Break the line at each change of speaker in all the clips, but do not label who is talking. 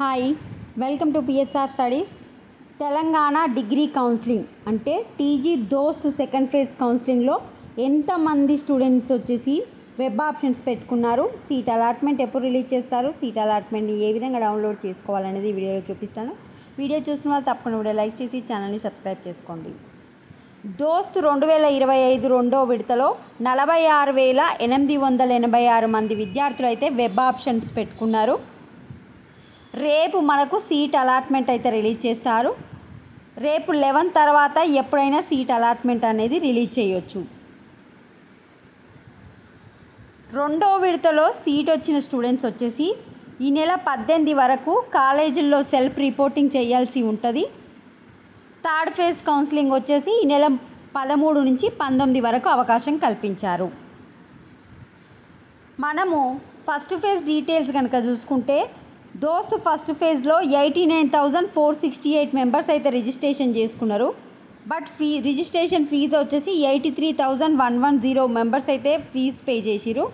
Hi welcome to PSR studies. Telangana degree counselling అంటే TG దోస్త్ second phase కౌన్సిలింగ్లో ఎంతమంది స్టూడెంట్స్ వచ్చేసి వెబ్ ఆప్షన్స్ పెట్టుకున్నారు, సీట్ అలాట్మెంట్ ఎప్పుడు రిలీజ్ చేస్తారు, సీట్ అలాట్మెంట్ని ఏ విధంగా డౌన్లోడ్ చేసుకోవాలనేది వీడియోలో చూపిస్తాను. వీడియో చూసిన వాళ్ళు తప్పకుండా వీడియో లైక్ చేసి ఛానల్ని సబ్స్క్రైబ్ చేసుకోండి. దోస్త్ 2025 రెండో విడతలో 46,886 మంది విద్యార్థులు అయితే వెబ్ ఆప్షన్స్ పెట్టుకున్నారు. రేపు మనకు సీట్ అలాట్మెంట్ అయితే రిలీజ్ చేస్తారు. రేపు 11 తర్వాత ఎప్పుడైనా సీట్ అలాట్మెంట్ అనేది రిలీజ్ చేయొచ్చు. రెండో విడతలో సీట్ వచ్చిన స్టూడెంట్స్ వచ్చేసి ఈ నెల 18 వరకు కాలేజీల్లో సెల్ఫ్ రిపోర్టింగ్ చేయాల్సి ఉంటుంది. థర్డ్ ఫేజ్ కౌన్సిలింగ్ వచ్చేసి ఈ నెల 13 నుంచి 19 వరకు అవకాశం కల్పించారు. మనము ఫస్ట్ ఫేజ్ డీటెయిల్స్ కనుక చూసుకుంటే దోస్త్ ఫస్ట్ ఫేజ్లో 89,468 మెంబర్స్ అయితే రిజిస్ట్రేషన్ చేసుకున్నారు. బట్ రిజిస్ట్రేషన్ ఫీజు వచ్చేసి 83,110 మెంబర్స్ అయితే ఫీజు పే చేసిరు.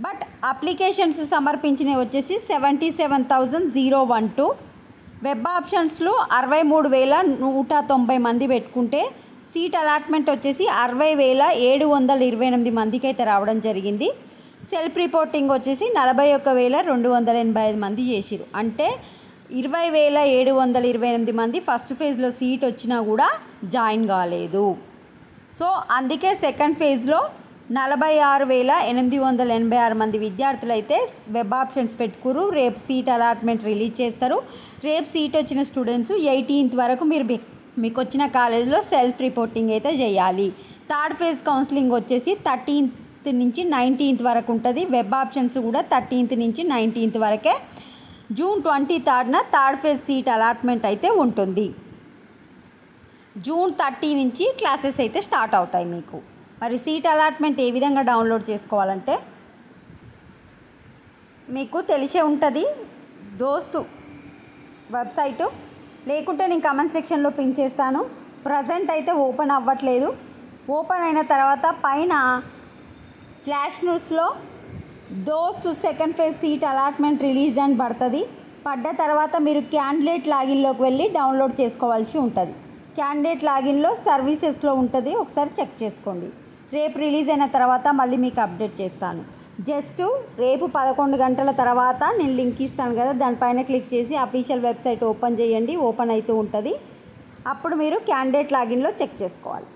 బట్ అప్లికేషన్స్ సమర్పించినవి వచ్చేసి 77,012. వెబ్ ఆప్షన్స్లో 63,190 మంది పెట్టుకుంటే సీట్ అలాట్మెంట్ వచ్చేసి 60,728 మందికి అయితే రావడం జరిగింది. సెల్ఫ్ రిపోర్టింగ్ వచ్చేసి 41,285 మంది చేసిరు. అంటే 20,728 మంది ఫస్ట్ ఫేజ్లో సీట్ వచ్చినా కూడా జాయిన్ కాలేదు. సో అందుకే సెకండ్ ఫేజ్లో 46,886 మంది విద్యార్థులు అయితే వెబ్ ఆప్షన్స్ పెట్టుకురు. రేపు సీట్ అలాట్మెంట్ రిలీజ్ చేస్తారు. రేపు సీట్ వచ్చిన స్టూడెంట్స్ 18th వరకు మీకు వచ్చిన కాలేజీలో సెల్ఫ్ రిపోర్టింగ్ అయితే చేయాలి. థర్డ్ ఫేజ్ కౌన్సిలింగ్ వచ్చేసి 13th నుంచి 19th వరకు ఉంటుంది. వెబ్ ఆప్షన్స్ కూడా 13th నుంచి 19th వరకే. జూన్ 23న థర్డ్ ఫేజ్ సీట్ అలాట్మెంట్ అయితే ఉంటుంది. జూన్ 30 నుంచి క్లాసెస్ అయితే స్టార్ట్ అవుతాయి మీకు. మరి సీట్ అలాట్మెంట్ ఏ విధంగా డౌన్లోడ్ చేసుకోవాలంటే మీకు తెలిసే ఉంటుంది. దోస్త్ వెబ్సైటు లేకుంటే నేను కమెంట్ సెక్షన్లో పిన్ చేస్తాను. ప్రజెంట్ అయితే ఓపెన్ అవ్వట్లేదు. ఓపెన్ అయిన తర్వాత పైన ఫ్లాష్ న్యూస్లో దోస్త్ second phase seat allotment release అని పడుతుంది. పడ్డ తర్వాత మీరు క్యాండిడేట్ లాగిన్లోకి వెళ్ళి డౌన్లోడ్ చేసుకోవాల్సి ఉంటుంది. క్యాండిడేట్ లాగిన్లో సర్వీసెస్లో ఉంటుంది, ఒకసారి చెక్ చేసుకోండి. రేపు రిలీజ్ అయిన తర్వాత మళ్ళీ మీకు అప్డేట్ చేస్తాను. జస్ట్ రేపు 11 గంటల తర్వాత నేను లింక్ ఇస్తాను కదా, దానిపైన క్లిక్ చేసి అఫీషియల్ వెబ్సైట్ ఓపెన్ చేయండి. ఓపెన్ అవుతూ ఉంటుంది. అప్పుడు మీరు క్యాండిడేట్ లాగిన్లో చెక్ చేసుకోవాలి.